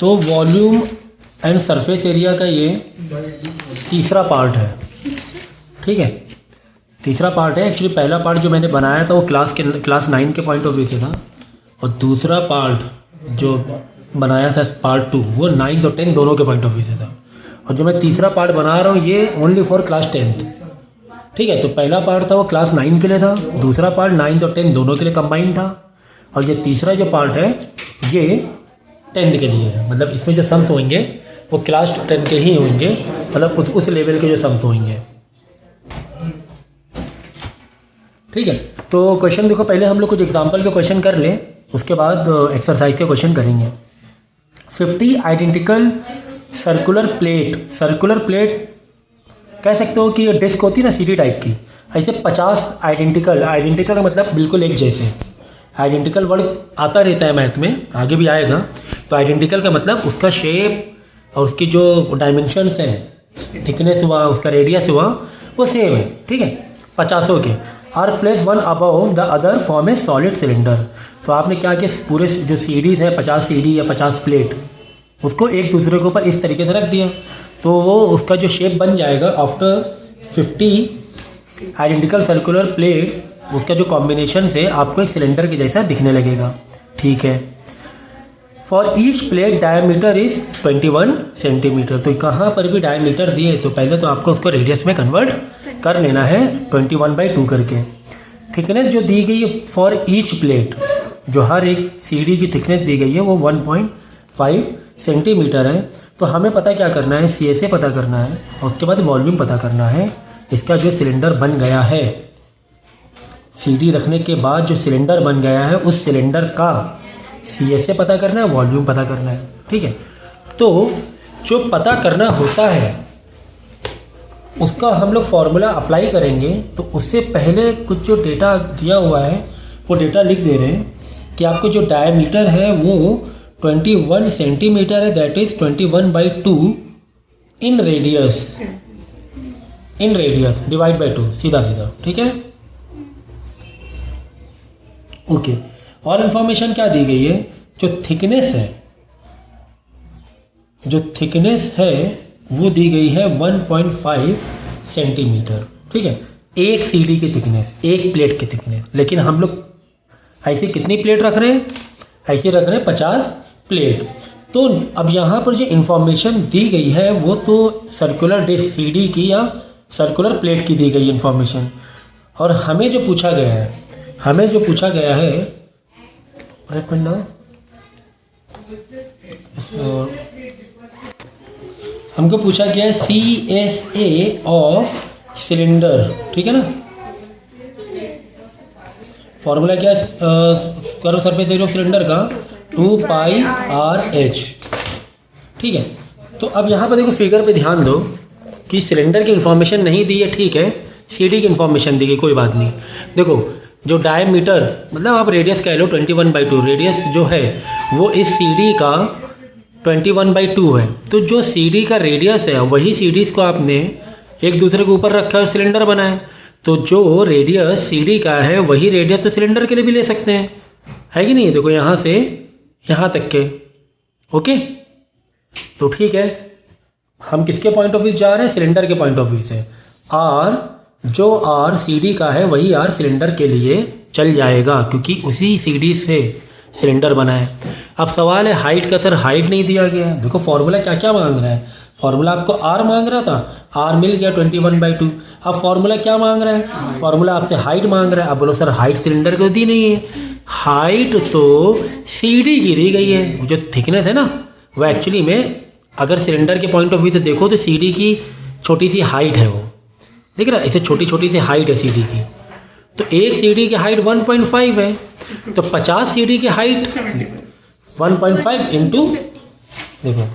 तो volume and surface area का ये तीसरा पार्ट है, ठीक है। तीसरा पार्ट है। एक्चुअली पहला पार्ट जो मैंने बनाया था वो क्लास 9 के पॉइंट ऑफ व्यू से था, और दूसरा पार्ट जो बनाया था पार्ट 2 वो 9 और 10 दोनों के पॉइंट ऑफ व्यू से था, और जो मैं तीसरा पार्ट बना रहा हूँ ये ओनली फॉर क्लास 10th, ठीक है। तो पहला पार्ट था वो क्लास 9 के लिए था, दूसरा पार्ट 9 और 10 दोनों के लिए कंबाइन था, और ये तीसरा जो पार्ट है ये 10th के लिए है। मतलब इसमें जो सम्स होंगे वो क्लास 10 के ही होंगे, मतलब उस लेवल के जो सम्स होंगे, ठीक है। तो क्वेश्चन देखो, पहले हम लोग कुछ एग्जांपल के क्वेश्चन कर लें, उसके बाद एक्सरसाइज के क्वेश्चन करेंगे। 50 आइडेंटिकल सर्कुलर प्लेट कह सकते हो कि ये डिस्क होती है ना सीडी टाइप की, ऐसे 50 आइडेंटिकल मतलब बिल्कुल एक जैसे। आइडेंटिकल वर्ड आता रहता है मैथ में, आगे भी आएगा। तो आइडेंटिकल का मतलब उसका शेप और उसकी जो डायमेंशंस हैं, थिकनेस हुआ, उसका रेडियस हुआ, वो सेम है, ठीक है। 50 के are place one above the other form a solid cylinder. तो आपने क्या किया, पूरे जो सीडीज है 50 सीडी या 50 प्लेट, उसको एक दूसरे के ऊपर इस तरीके से रख दिया, तो वो उसका जो शेप बन जाएगा आफ्टर 50 आइडेंटिकल सर्कुलर प्लेट्स, उसका जो कॉम्बिनेशन से आपको एक सिलेंडर के जैसा दिखने लगेगा, ठीक है। For each plate diameter is 21 centimetre. तो कहाँ पर भी डायमीटर दिए तो पहले तो आपको उसको रेडियस में कन्वर्ट कर लेना है 21/2 करके। थिकनेस जो दी गई है फॉर ईच प्लेट, जो हर एक सीडी की थिकनेस दी गई है वो 1.5 सेंटीमीटर है। तो हमें पता क्या करना है, CSA पता करना है, और उसके बाद वॉल्यूम पता करना है इसका जो सिलेंडर बन गया है। सीडी रखने के बाद जो सिलेंडर बन गया है उस सिलेंडर का CSA पता करना है, वॉल्यूम पता करना है, ठीक है। तो जो पता करना होता है उसका हम लोग फॉर्मूला अप्लाई करेंगे। तो उससे पहले कुछ जो डेटा दिया हुआ है वो डेटा लिख दे रहे हैं कि आपको जो डायमीटर है वो 21 सेंटीमीटर है, that is 21/2 in radius divide by 2, सीधा सीधा, ठीक है, ओके। और इन्फॉर्मेशन क्या दी गई है, जो थिकनेस है वो दी गई है 1.5 सेंटीमीटर, ठीक है। एक सीडी की थिकनेस, एक प्लेट की थिकनेस, लेकिन हम लोग ऐसे कितनी प्लेट रख रहे हैं, ऐसे रख रहे हैं 50 प्लेट। तो अब यहाँ पर जो इन्फॉर्मेशन दी गई है वो तो सर्कुलर डिस्क सीडी की या सर्कुलर प्लेट की दी गई इन्फॉर्मेशन, और हमें जो पूछा गया है एक मिनट ना, हमको पूछा गया है CSA ऑफ सिलेंडर, ठीक है ना। फॉर्मूला क्या है, square of surface area of cylinder का 2πRH, ठीक है। तो अब यहाँ पर देखो फिगर पे ध्यान दो कि सिलेंडर की इन्फॉर्मेशन नहीं दी है, ठीक है, सीडी की इन्फॉर्मेशन दी गई, कोई बात नहीं। देखो जो डायमीटर मतलब आप रेडियस कह लो 21/2, रेडियस जो है वो इस सीडी का 21/2 है। तो जो सीडी का रेडियस है वही सीडीज को आपने एक दूसरे के ऊपर रखा है, सिलेंडर बना है। तो जो रेडियस सीडी का है वही रेडियस तो सिलेंडर के लिए भी ले सकते हैं, है कि नहीं। देखो यहाँ से यहाँ तक के, ओके। तो ठीक है, हम किसके पॉइंट ऑफ व्यू जा रहे हैं, सिलेंडर के पॉइंट ऑफ व्यू से। जो आर सीडी का है वही आर सिलेंडर के लिए चल जाएगा, क्योंकि उसी सीडी से सिलेंडर बना है। अब सवाल है हाइट का, सर हाइट नहीं दिया गया है। देखो फॉर्मूला क्या क्या मांग रहा है, फॉर्मूला आपको आर मांग रहा था, आर मिल गया 21/2। अब फॉर्मूला क्या मांग रहा है, फॉर्मूला आपसे हाइट मांग रहा है। अब बोलो सर हाइट सिलेंडर को दी नहीं है, हाइट तो सीडी की दी गई है। जो थिकनेस है ना वो एक्चुअली में अगर सिलेंडर के पॉइंट ऑफ व्यू से देखो तो सीडी की छोटी सी हाइट है, वो देख रहा है, ऐसे छोटी छोटी सी हाइट है सीडी की। तो एक सीडी की हाइट 1.5 है, तो 50 सीडी की हाइट 1.5 इंटू, देखो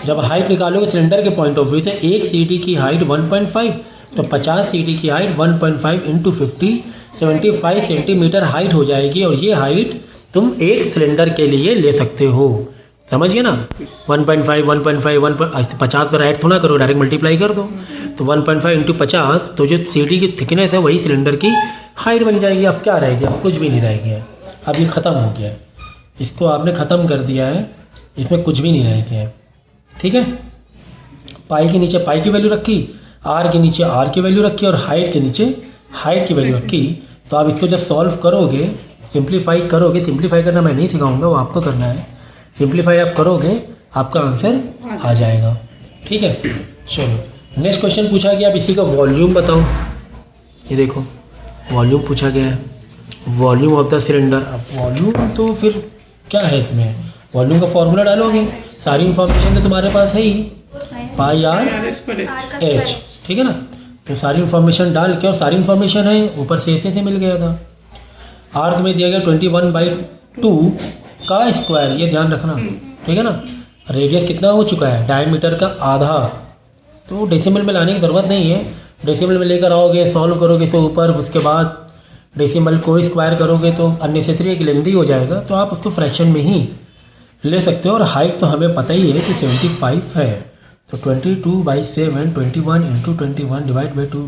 जब हाइट निकालोगे सिलेंडर के पॉइंट ऑफ व्यू से, एक सीडी की हाइट 1.5, तो 50 सीडी की हाइट 1.5 इंटू 50, 75 सेंटीमीटर हाइट हो जाएगी। और ये हाइट तुम एक सिलेंडर के लिए ले सकते हो, समझ गए ना। 1.5 50 पर ऐड थोड़ा करो, डायरेक्ट मल्टीप्लाई कर दो। तो 1.5 इंटू 50, तो जो सीडी की थिकनेस है वही सिलेंडर की हाइट बन जाएगी। अब क्या रहेगी, अब कुछ भी नहीं रहेगी, अब ये ख़त्म हो गया है। इसको आपने ख़त्म कर दिया है, इसमें कुछ भी नहीं रह गया है। ठीक है, पाई के नीचे पाई की वैल्यू रखी, आर के नीचे आर की वैल्यू रखी और हाइट के नीचे हाइट की वैल्यू रखी। तो आप इसको जब सॉल्व करोगे, सिंप्लीफाई करोगे, सिंप्लीफाई करना मैं नहीं सिखाऊंगा, वो आपको करना है। सिंप्लीफाई आप करोगे आपका आंसर आ जाएगा। ठीक है, चलो नेक्स्ट क्वेश्चन पूछा गया, अब इसी का वॉल्यूम बताओ। ये देखो वॉल्यूम पूछा गया है, वॉल्यूम ऑफ द सिलेंडर। अब वॉल्यूम तो फिर क्या है इसमें, वॉल्यूम का फॉर्मूला डालोगे, सारी इन्फॉर्मेशन तो तुम्हारे पास है ही, पाई आर एच। ठीक है ना, तो सारी इन्फॉर्मेशन डाल के, और सारी इन्फॉर्मेशन है ऊपर से ऐसे से मिल गया था। आर तुम्हें दिया गया 21/2 का स्क्वायर, ये ध्यान रखना। ठीक है ना, रेडियस कितना हो चुका है, डायमीटर का आधा। तो डेसिमल में लाने की ज़रूरत नहीं है, डेसिमल में लेकर आओगे, सॉल्व करोगे इसके ऊपर, उसके बाद डेसिमल को स्क्वायर करोगे तो अननेसेसरी एक लेंदी हो जाएगा, तो आप उसको फ्रैक्शन में ही ले सकते हो। और हाइट तो हमें पता ही है कि 75 है, तो 22/7 21 × 21 /2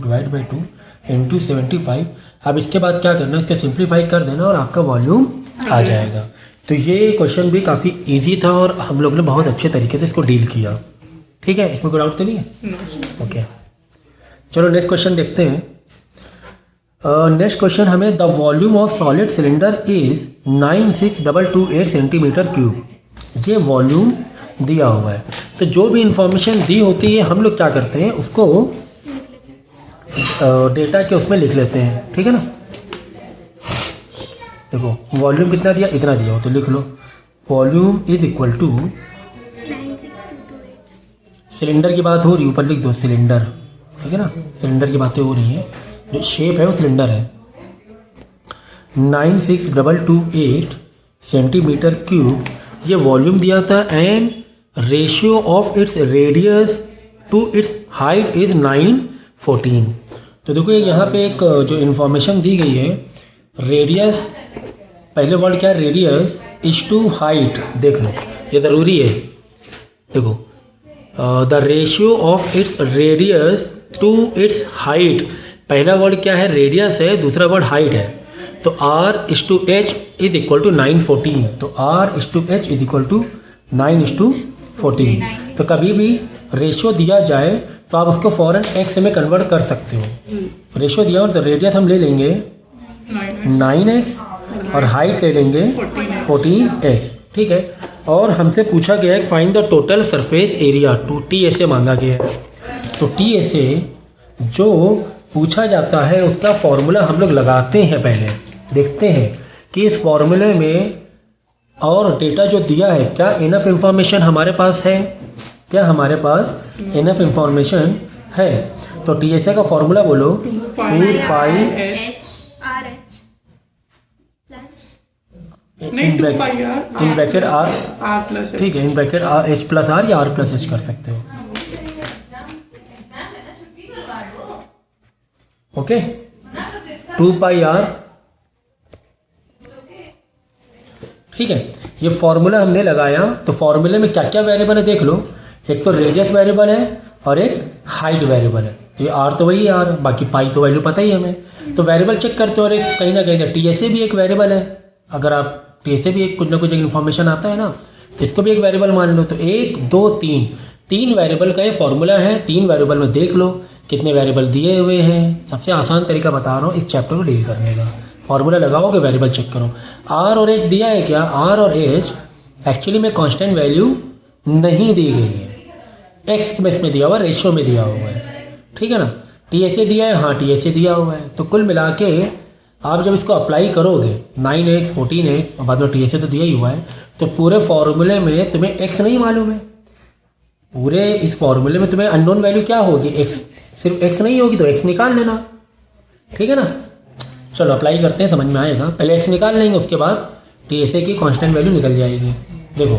× 75। अब इसके बाद क्या करना है, इसको सिंप्लीफाई कर देना और आपका वॉल्यूम आ जाएगा। तो ये क्वेश्चन भी काफ़ी इजी था और हम लोग ने बहुत अच्छे तरीके से इसको डील किया। ठीक है, इसमें कोई डाउट तो नहीं है? ओके, चलो नेक्स्ट क्वेश्चन देखते हैं। नेक्स्ट क्वेश्चन हमें, the volume of solid cylinder is 96228 centimetre cube. ये वॉल्यूम दिया हुआ है, तो जो भी इंफॉर्मेशन दी होती है हम लोग क्या करते हैं, उसको डेटा के उसमें लिख लेते हैं। ठीक है ना, देखो वॉल्यूम कितना दिया, इतना दिया हो तो लिख लो, volume is equal to, cylinder की बात हो रही, ऊपर लिख दो सिलेंडर। ठीक है ना, सिलेंडर की बातें हो रही हैं, जो शेप है वो सिलेंडर है। 96228 सेंटीमीटर क्यूब ये वॉल्यूम दिया था, and ratio of its radius to its height is 914। तो देखो यहाँ पे एक जो इन्फॉर्मेशन दी गई है, रेडियस, पहले वर्ड क्या है, रेडियस इज टू हाइट। देख लो ये ज़रूरी है, देखो the ratio of its radius to its height. पहला वर्ड क्या है, रेडियस है, दूसरा वर्ड हाइट है। तो R/H इज इक्वल टू 914। तो R/H इज इक्वल टू 9/14। तो कभी भी रेशियो दिया जाए तो आप उसको फ़ौरन x में कन्वर्ट कर सकते हो। रेशियो दिया हो तो रेडियस हम ले लेंगे 9x और हाइट ले लेंगे 14x। ठीक है, और हमसे पूछा गया है find the total surface area, to TSA मांगा गया है। तो TSA जो पूछा जाता है उसका फॉर्मूला हम लोग लगाते हैं, पहले देखते हैं कि इस फॉर्मूले में और डेटा जो दिया है क्या इनफ इंफॉर्मेशन हमारे पास है, क्या हमारे पास इनफ इंफॉर्मेशन है। तो TSA का फॉर्मूला बोलो, 2π इन ब्रैकेट R, ठीक है, इन ब्रैकेट H+R या R+H कर सकते हो। Okay, 2πr। ठीक है, ये फॉर्मूला हमने लगाया, तो फॉर्मूले में क्या क्या वेरिएबल है देख लो। एक तो रेडियस वेरिएबल है और एक हाइट वेरिएबल है। तो ये आर तो वही है आर, बाकी पाई तो वैल्यू पता ही है हमें। तो वेरिएबल चेक करते हो, और एक कहीं ना कहीं TSA भी एक वेरिएबल है। अगर आप TSA भी एक कुछ ना कुछ एक इन्फॉर्मेशन आता है ना, तो इसको भी एक वेरिएबल मान लो। तो 1 2 3 वेरिएबल का ये फॉर्मूला है। 3 वेरिएबल में देख लो कितने वेरिएबल दिए हुए हैं। सबसे आसान तरीका बता रहा हूँ इस चैप्टर को डील करने का। फॉर्मूला लगाओगे, वेरिएबल चेक करो। आर और एच दिया है क्या, आर और एच एक्चुअली में कांस्टेंट वैल्यू नहीं दी गई है, एक्स में इसमें दिया हुआ, रेशियो में दिया हुआ है। ठीक है ना, TSA दिया है, हाँ TSA दिया हुआ है। तो कुल मिला के आप जब इसको अप्लाई करोगे 9x 14x और बाद में TSA तो दिया ही हुआ है, तो पूरे फॉर्मूले में तुम्हें x नहीं मालूम है। पूरे इस फॉर्मूले में तुम्हें अननोन वैल्यू क्या होगी, x, सिर्फ x नहीं होगी तो x निकाल लेना। ठीक है ना, चलो अप्लाई करते हैं, समझ में आएगा। पहले x निकाल लेंगे, उसके बाद TSA की कांस्टेंट वैल्यू निकल जाएगी। देखो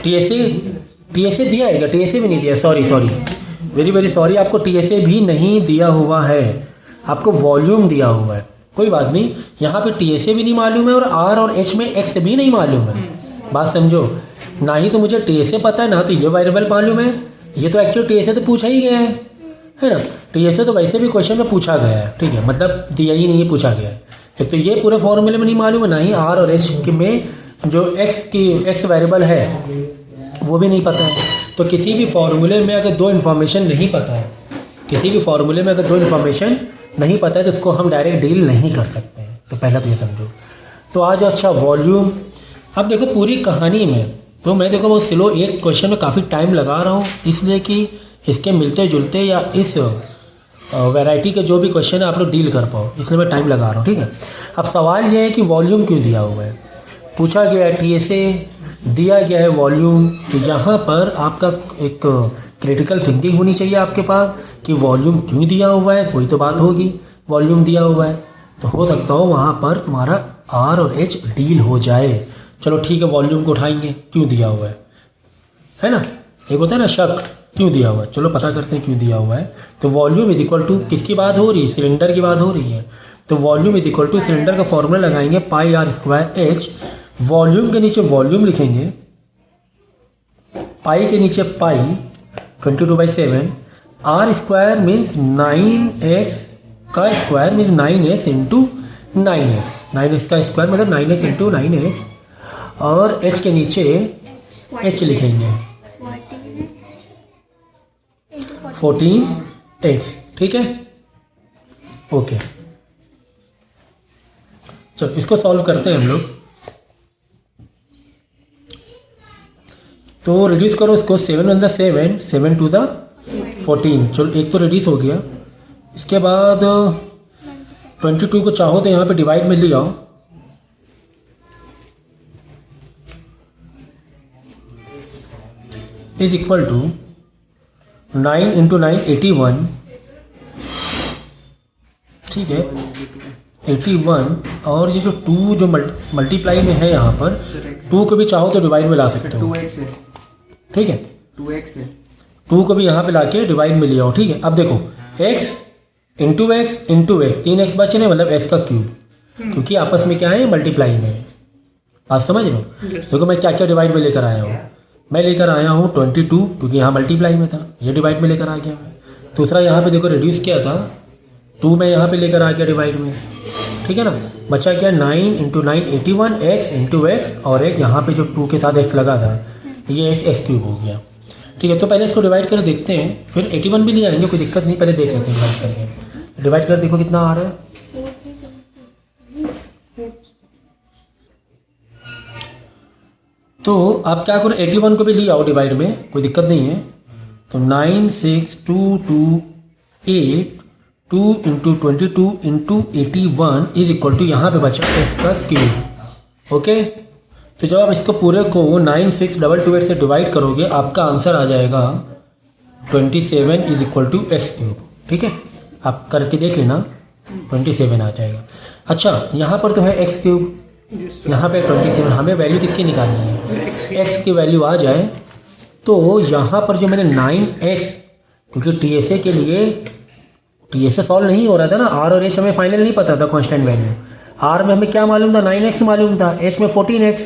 TSA दिया है क्या, TSA भी नहीं दिया, सॉरी वेरी सॉरी, आपको TSA भी नहीं दिया हुआ है, आपको वॉल्यूम दिया हुआ है। कोई बात नहीं, यहाँ पे TSA भी नहीं मालूम है और R और H में X भी नहीं मालूम है। बात समझो, ना ही तो मुझे TSA पता है, ना तो ये वेरिएबल मालूम है। ये तो एक्चुअली TSA तो पूछा ही गया है ना। TSA तो वैसे भी क्वेश्चन में पूछा गया है, ठीक है, मतलब दिया ही नहीं है, पूछा गया है। एक तो ये पूरे फॉर्मूले में नहीं मालूम है, ना ही R और H में जो एक्स वेरिएबल है वो भी नहीं पता है। तो किसी भी फॉर्मूले में अगर दो इन्फॉर्मेशन नहीं पता है, किसी भी फॉर्मूले में अगर दो इन्फॉर्मेशन नहीं पता है तो उसको हम डायरेक्ट डील नहीं कर सकते हैं। तो पहला तो ये समझो। तो आज अच्छा वॉल्यूम, अब देखो पूरी कहानी में तो मैं देखो वो स्लो एक क्वेश्चन में काफ़ी टाइम लगा रहा हूँ, इसलिए कि इसके मिलते जुलते या इस वैरायटी के जो भी क्वेश्चन है आप लोग डील कर पाओ, इसलिए मैं टाइम लगा रहा हूँ, ठीक है। अब सवाल ये है कि वॉल्यूम क्यों दिया हुआ है, पूछा गया है टीएसए, दिया गया है वॉल्यूम। तो यहाँ पर आपका एक क्रिटिकल थिंकिंग होनी चाहिए आपके पास कि वॉल्यूम क्यों दिया हुआ है, कोई तो बात होगी। वॉल्यूम दिया हुआ है तो हो सकता हो वहाँ पर तुम्हारा आर और एच डील हो जाए। चलो ठीक है, वॉल्यूम को उठाएंगे, क्यों दिया हुआ है ना। एक होता है ना शक, क्यों दिया हुआ है, चलो पता करते हैं क्यों दिया हुआ है। तो वॉल्यूम इज इक्वल टू किसकी बात हो रही है, सिलेंडर की बात हो रही है। तो volume is equal to cylinder का फॉर्मूला लगाएंगे पाई आर स्क्वायर एच, वॉल्यूम के नीचे वॉल्यूम लिखेंगे, पाई के नीचे पाई 22/7, आर स्क्वायर मीन्स 9x का square means 9x into 9x, 9x का स्क्वायर मतलब 9x इंटू 9x, और h के नीचे h लिखेंगे 14x, ठीक है। ओके चलो इसको सॉल्व करते हैं हम लोग। तो रिड्यूस करो इसको, 7 × 7, 7 × 14, चलो एक तो रिड्यूस हो गया। इसके बाद 22 को चाहो तो यहाँ पे डिवाइड में ले आओ, इज इक्वल टू 9 × 9 81, ठीक है 81, और ये जो 2 जो मल्टीप्लाई में है यहाँ पर 2 को भी चाहो तो डिवाइड में ला सकते हो, 2x है, ठीक है 2x है, 2 को भी यहाँ पे लाके डिवाइड में ले आओ, ठीक है। अब देखो x इंटू एक्स 3x बच रहे मतलब x का क्यूब, क्योंकि आपस में क्या है मल्टीप्लाई में है, आप समझ लो। देखो मैं क्या क्या डिवाइड में लेकर आया हूँ, मैं लेकर आया हूँ 22 क्योंकि यहाँ मल्टीप्लाई में था, ये डिवाइड में लेकर आ गया मैं। दूसरा यहाँ पे देखो रिड्यूस किया था 2 मैं यहाँ पे लेकर आ गया डिवाइड में, ठीक है ना। बचा क्या 9 × 9 81, x इंटू एक्स, और एक यहाँ पे जो 2 के साथ x लगा था ये x क्यूब हो गया, ठीक है। तो पहले इसको डिवाइड कर देखते हैं, फिर 81 भी ले आएंगे, कोई दिक्कत नहीं, पहले देख लेते हैं डिवाइड करके। डिवाइड कर देखो कितना आ रहा है, तो आप क्या करो 81 को भी ले आओ डिवाइड में, कोई दिक्कत नहीं है। तो 9 6 2 2 8 2 × 22 × 81 इज इक्वल टू यहाँ पे बचा x का क्यूब, ओके। तो जब आप इसको पूरे को 96228 से डिवाइड करोगे आपका आंसर आ जाएगा 27 is equal to x cube, ठीक है। आप करके देख लेना 27 आ जाएगा। अच्छा यहाँ पर तो है एक्स क्यूब, यहाँ पे 27, हमें वैल्यू किसकी निकालनी है, एक्स की वैल्यू आ जाए तो यहाँ पर जो मैंने 9x, क्योंकि टीएसए के लिए टीएसए सॉल्व नहीं हो रहा था ना, आर और एच हमें फाइनल नहीं पता था कांस्टेंट वैल्यू, आर में हमें क्या मालूम था 9x मालूम था, एच में 14x,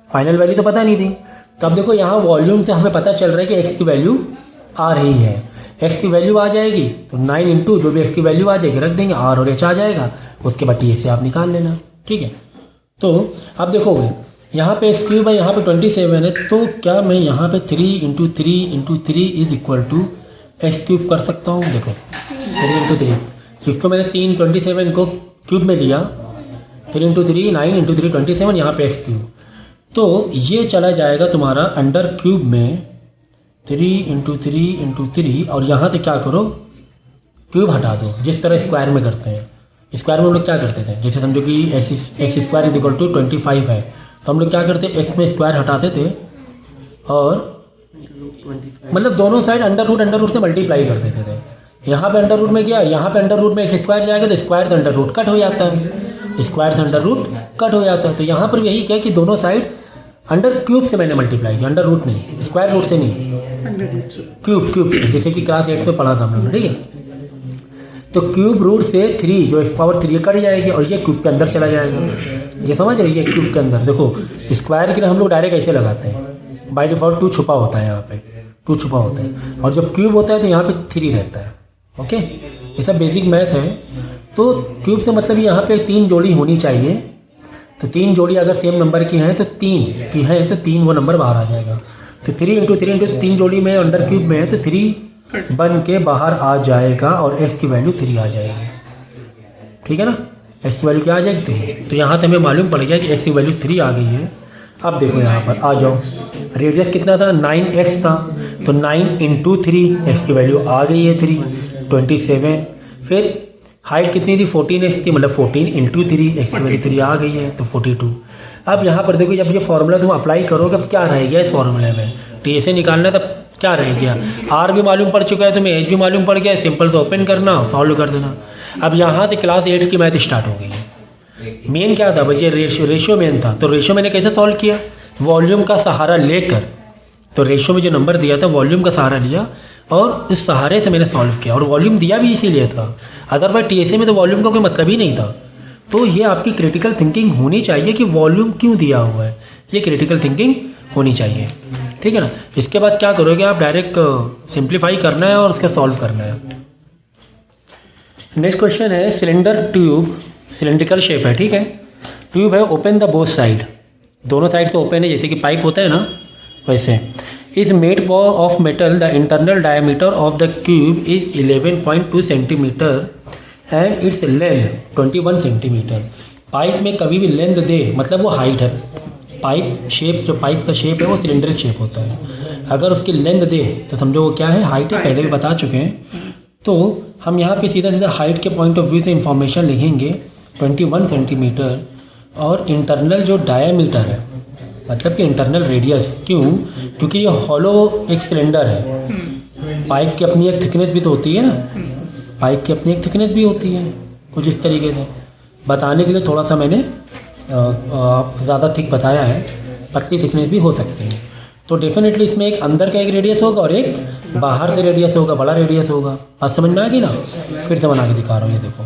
फाइनल वैल्यू तो पता नहीं थी। तो अब देखो यहाँ वॉल्यूम से हमें पता चल रहा है कि x की वैल्यू आ रही है, x की वैल्यू आ जाएगी तो 9 इंटू जो भी x की वैल्यू आ जाएगी रख देंगे, r और h आ जाएगा, उसके बाद टीएसए आप निकाल लेना, ठीक है। तो अब देखोगे यहाँ पे एक्स क्यूब है, यहाँ पे 27 है, तो क्या मैं यहाँ पे 3 × 3 × 3 is equal to x cube कर सकता हूँ। देखो 3 × 3, इसको मैंने 27 को क्यूब में लिया, 3 × 3 9 × 3 27, यहाँ पे एक्स क्यूब, तो ये चला जाएगा तुम्हारा अंडर क्यूब में 3 × 3 × 3, और यहाँ से क्या करो क्यूब हटा दो, जिस तरह स्क्वायर में करते हैं। स्क्वायर में हम लोग क्या करते थे, जैसे समझो कि x square is equal to 25 है, तो हम लोग क्या करते एक्स में स्क्वायर हटाते थे और मतलब दोनों साइड अंडर रूट से मल्टीप्लाई कर देते थे। यहाँ पे अंडर रूट में क्या, यहाँ पे अंडर रूट में एक्स स्क्वायर जाएगा तो स्क्वायर से अंडर रूट कट हो जाता है, स्क्वायर से अंडर रूट कट हो जाता है। तो यहाँ पर यही क्या कि दोनों साइड अंडर क्यूब से मैंने मल्टीप्लाई किया, अंडर रूट नहीं, स्क्वायर रूट से नहीं, क्यूब से, जैसे कि क्लास 8 में पढ़ा था हम लोग, ठीक है। तो क्यूब रूट से 3 जो x पावर 3 कट जाएगी और ये क्यूब के अंदर चला जाएगा, ये समझ रहे, ये क्यूब के अंदर। देखो स्क्वायर के लिए हम लोग डायरेक्ट ऐसे लगाते हैं, बाय डिफॉल्ट 2 छुपा होता है, यहाँ पे 2 छुपा होता है, और जब क्यूब होता है तो यहाँ पे 3 रहता है, ओके। ये सब बेसिक मैथ है। तो क्यूब से मतलब यहाँ पे 3 जोड़ी होनी चाहिए, तो 3 जोड़ी अगर सेम नंबर की हैं तो 3 की हैं तो 3 वो नंबर बाहर आ जाएगा। तो 3 इंटू 3 इंटू 3 जोड़ी में अंडर क्यूब में है तो 3 बन के बाहर आ जाएगा और x की वैल्यू 3 आ जाएगी। ठीक है ना, x की वैल्यू क्या आ जाएगी 3। तो यहाँ से हमें मालूम पड़ गया कि x की वैल्यू 3 आ गई है। अब देखो यहाँ पर आ जाओ, रेडियस कितना था 9x था, तो 9 इंटू 3 x की वैल्यू आ गई है 3 27। फिर हाइट कितनी थी 14x की, मतलब 14 इंटू 3 x की वैल्यू 3 आ गई है तो 42। अब यहाँ पर देखो जब ये फॉर्मूला तुम अप्लाई करोगे अब क्या रह गया इस फॉर्मूले में, टी से निकालना तब क्या रह गया, आर भी मालूम पड़ चुका है तुम्हें, एच भी मालूम पड़ गया है, सिंपल तो ओपन करना सॉल्व कर देना। अब यहाँ से क्लास 8 की मैथ स्टार्ट हो गई है। मेन क्या था भाई, ये रेशियो मेन था। तो रेशियो मैंने कैसे सॉल्व किया, वॉल्यूम का सहारा लेकर। तो रेशियो में जो नंबर दिया था वॉल्यूम का सहारा लिया और इस सहारे से मैंने सॉल्व किया, और वॉल्यूम दिया भी इसीलिए था, अदरवाइज टीएसए में तो वॉल्यूम का कोई मतलब ही नहीं था। तो ये आपकी क्रिटिकल थिंकिंग होनी चाहिए कि वॉल्यूम क्यों दिया हुआ है, ये क्रिटिकल थिंकिंग होनी चाहिए। ठीक है ना। इसके बाद क्या करोगे आप, डायरेक्ट सिंप्लीफाई करना है और उसका सॉल्व करना है। नेक्स्ट क्वेश्चन है सिलेंडर ट्यूब, सिलेंड्रिकल शेप है, ठीक है, ट्यूब है, ओपन द बोथ साइड, दोनों साइड को ओपन है, जैसे कि पाइप होता है ना वैसे। Is made for of metal, the internal diameter of the cube is 11.2 centimetre and its length 21 centimetre. Pipe में कभी भी लेंथ दे मतलब वो हाइट है, पाइप शेप, जो पाइप का शेप है वो सिलेंडरिक शेप होता है, अगर उसकी लेंथ दे तो समझो वो क्या है, हाइट है, पहले भी बता चुके हैं। तो हम यहाँ पे सीधा सीधा हाइट के पॉइंट ऑफ व्यू से इंफॉर्मेशन लिखेंगे 21 सेंटीमीटर, और इंटरनल जो डायमीटर है मतलब कि इंटरनल रेडियस, क्यों, क्योंकि ये हॉलो एक सिलेंडर है, पाइप की अपनी एक थिकनेस भी तो होती है ना, पाइप की अपनी एक थिकनेस भी होती है कुछ इस तरीके से, बताने के लिए थोड़ा सा मैंने ज़्यादा थिक बताया है, पतली थिकनेस भी हो सकती है। तो डेफिनेटली इसमें एक अंदर का एक रेडियस होगा और एक बाहर से रेडियस होगा, बड़ा रेडियस होगा। बात समझ में आ गई ना, फिर से बना के दिखा रहा हूँ, ये देखो,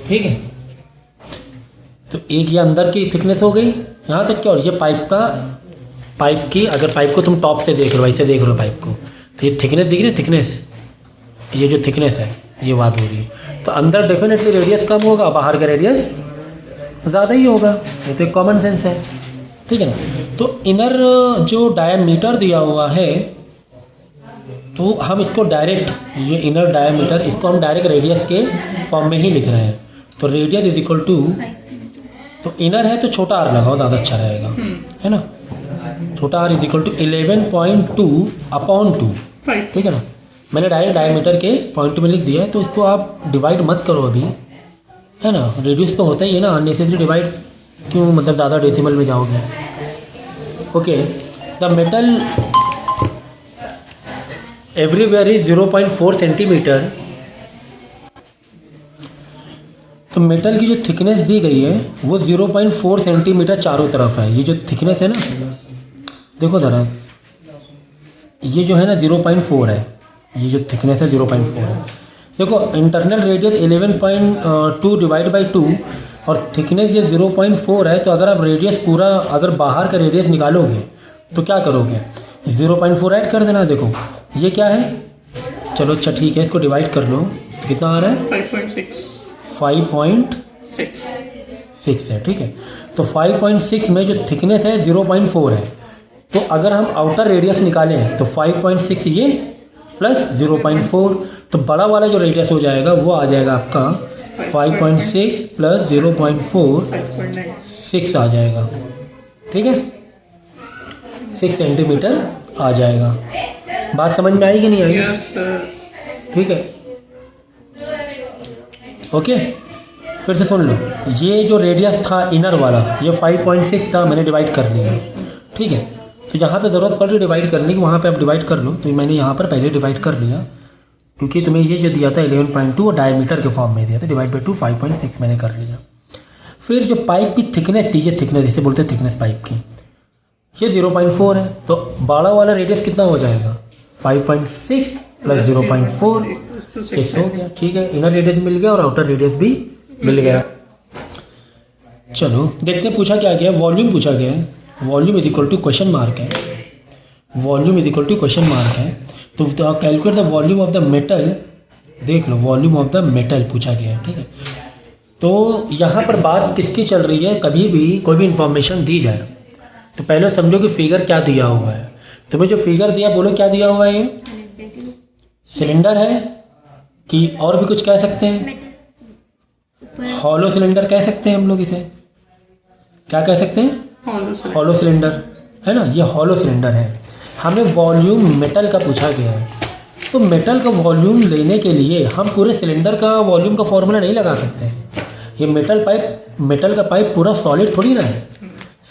ठीक है। तो एक ये अंदर की थिकनेस हो गई यहाँ तक क्या, और ये पाइप की, अगर पाइप को तुम टॉप से देख रहे हो, ऐसे देख रहे हो पाइप को, तो ये थिकनेस दिख रही है, थिकनेस, ये जो थिकनेस है ये बात हो रही है। तो अंदर डेफिनेटली रेडियस कम होगा, बाहर का रेडियस ज़्यादा ही होगा, ये तो एक कॉमन सेंस है, ठीक है ना। तो इनर जो डायमीटर दिया हुआ है तो हम इसको डायरेक्ट, ये इनर डायमीटर इसको हम डायरेक्ट रेडियस के फॉर्म में ही लिख रहे हैं। तो रेडियस इज इक्वल टू, तो इनर है तो छोटा आर लगाओ, ज़्यादा अच्छा रहेगा, है ना। छोटा r is equal to 11.2 upon 2, ठीक है ना। मैंने डायरेक्ट डायमीटर के पॉइंट में लिख दिया है, तो इसको आप डिवाइड मत करो अभी, है ना, रिड्यूस तो होता ही है ना, अननेसेसरी डिवाइड क्यों, मतलब ज़्यादा डेसिमल में जाओगे। Okay, the metal everywhere is 0.4 centimetre. तो मेटल की जो थिकनेस दी गई है वो 0.4 सेंटीमीटर चारों तरफ है। ये जो थिकनेस है ना, देखो ज़रा, ये जो है ना 0.4 है, ये जो थिकनेस है 0.4 है। देखो इंटरनल रेडियस 11.2 डिवाइड बाई 2 और थिकनेस ये 0.4 है। तो अगर आप रेडियस पूरा, अगर बाहर का रेडियस निकालोगे तो क्या करोगे, 0.4 ऐड कर देना। देखो ये क्या है, चलो अच्छा ठीक है, इसको डिवाइड कर लो, तो कितना आ रहा है 5.6 है, ठीक है। तो 5.6 में जो थिकनेस है 0.4 है, तो अगर हम आउटर रेडियस निकालें तो 5.6 ये प्लस 0.4, तो बड़ा वाला जो रेडियस हो जाएगा वो आ जाएगा आपका 5.6 प्लस 0.4 6 आ जाएगा, ठीक है, 6 सेंटीमीटर आ जाएगा। बात समझ में आई कि नहीं आई? ठीक है, ओके। फिर से सुन लो, ये जो रेडियस था इनर वाला ये 5.6 था, मैंने डिवाइड कर लिया, ठीक है। तो जहाँ पे ज़रूरत पड़ रही डिवाइड करने की वहाँ पे आप डिवाइड कर लो। तो मैंने यहाँ पर पहले डिवाइड कर लिया, क्योंकि तुम्हें ये जो दिया था 11.2 और डायमीटर के फॉर्म में दिया था, डिवाइड बाई 2 5.6 मैंने कर लिया। फिर जो पाइप की थिकनेस थी, ये थिकनेस इसे बोलते हैं थिकनेस पाइप की, ये 0.4 है। तो बड़ा वाला रेडियस कितना हो जाएगा 5.6 प्लस 0.4 6 हो गया, ठीक है। इनर रेडियस मिल गया और आउटर रेडियस भी मिल गया। चलो देखते हैं पूछा क्या गया, वॉल्यूम पूछा गया है। Volume is equal to question mark है, volume is equal to question mark है। तो calculate the volume of the metal, देख लो वॉल्यूम ऑफ द मेटल पूछा गया है, ठीक है। तो यहाँ पर बात किसकी चल रही है, कभी भी कोई भी इंफॉर्मेशन दी जाए तो पहले समझो कि फिगर क्या दिया हुआ है। तुम्हें जो फिगर दिया, बोलो क्या दिया हुआ है, ये सिलेंडर है कि और भी कुछ कह सकते हैं, हॉलो सिलेंडर कह सकते हैं हम लोग इसे, क्या कह सकते हैं, हॉलो सिलेंडर है ना, ये हॉलो सिलेंडर है। हमें वॉल्यूम मेटल का पूछा गया है, तो मेटल का वॉल्यूम लेने के लिए हम पूरे सिलेंडर का वॉल्यूम का फॉर्मूला नहीं लगा सकते। ये मेटल का पाइप पूरा सॉलिड थोड़ी ना है।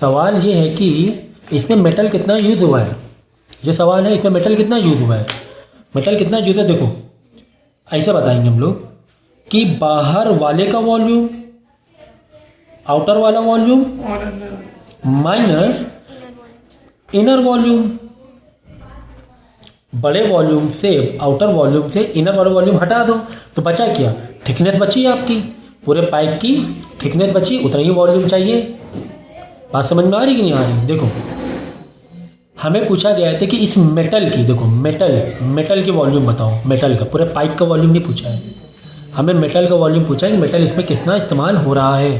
सवाल ये है कि इसमें मेटल कितना यूज़ हुआ है, ये सवाल है, इसमें मेटल कितना यूज़ हुआ है। मेटल कितना यूज़ है, देखो ऐसे बताएंगे हम लोग कि बाहर वाले का वॉल्यूम, आउटर वाला वॉल्यूम माइनस इनर वॉल्यूम। बड़े वॉल्यूम से, आउटर वॉल्यूम से इनर वाला वॉल्यूम हटा दो तो बचा क्या, थिकनेस बची आपकी, पूरे पाइप की थिकनेस बची, उतना ही वॉल्यूम चाहिए। बात समझ में आ रही कि नहीं आ रही। देखो हमें पूछा गया था कि इस मेटल की, देखो मेटल की वॉल्यूम बताओ, मेटल का, पूरे पाइप का वॉल्यूम नहीं पूछा है, हमें मेटल का वॉल्यूम पूछा है कि मेटल इसमें कितना इस्तेमाल हो रहा है,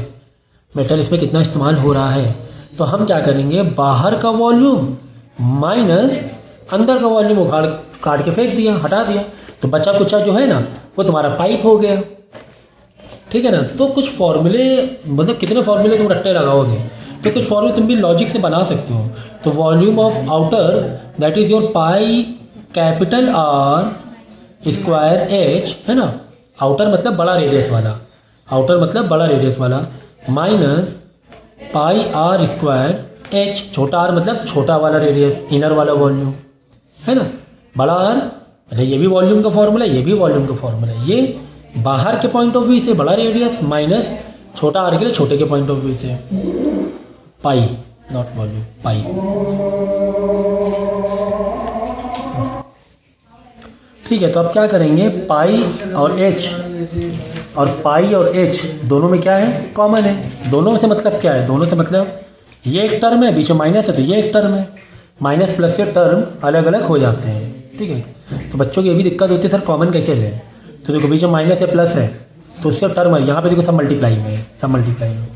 मेटल इसमें कितना इस्तेमाल हो रहा है। तो हम क्या करेंगे, बाहर का वॉल्यूम माइनस अंदर का वॉल्यूम उखाड़ काट के फेंक दिया, हटा दिया, तो बचा कुचा जो है ना वो तुम्हारा पाइप हो गया, ठीक है ना। तो कुछ फॉर्मूले, मतलब कितने फॉर्मूले तुम रट्टे लगाओगे, तो कुछ फॉर्मूले तुम भी लॉजिक से बना सकते हो। तो volume of outer that is your pi capital R square H, है ना, आउटर मतलब बड़ा रेडियस वाला, आउटर मतलब बड़ा रेडियस वाला, minus pi r square h, छोटा आर मतलब छोटा वाला रेडियस, इनर वाला वॉल्यूम, है ना, बड़ा आर मतलब ये भी वॉल्यूम का फॉर्मूला, ये भी वॉल्यूम का फॉर्मूला, ये बाहर के पॉइंट ऑफ व्यू से बड़ा रेडियस माइनस छोटा आर के लिए छोटे के पॉइंट ऑफ व्यू से, पाई नॉट वॉल्यूम, पाई। ठीक है, तो अब क्या करेंगे, पाई और एच, और पाई और एच दोनों में क्या है, कॉमन है। दोनों से मतलब क्या है, दोनों से मतलब ये एक टर्म है, बीच में माइनस है तो ये एक टर्म है, माइनस प्लस से टर्म अलग अलग हो जाते हैं, ठीक है। तो बच्चों की ये भी दिक्कत होती है, सर कॉमन कैसे लें, तो देखो बीच में माइनस है प्लस है तो उससे टर्म है, यहाँ पे देखो सब मल्टीप्लाई में है, सब मल्टीप्लाई में,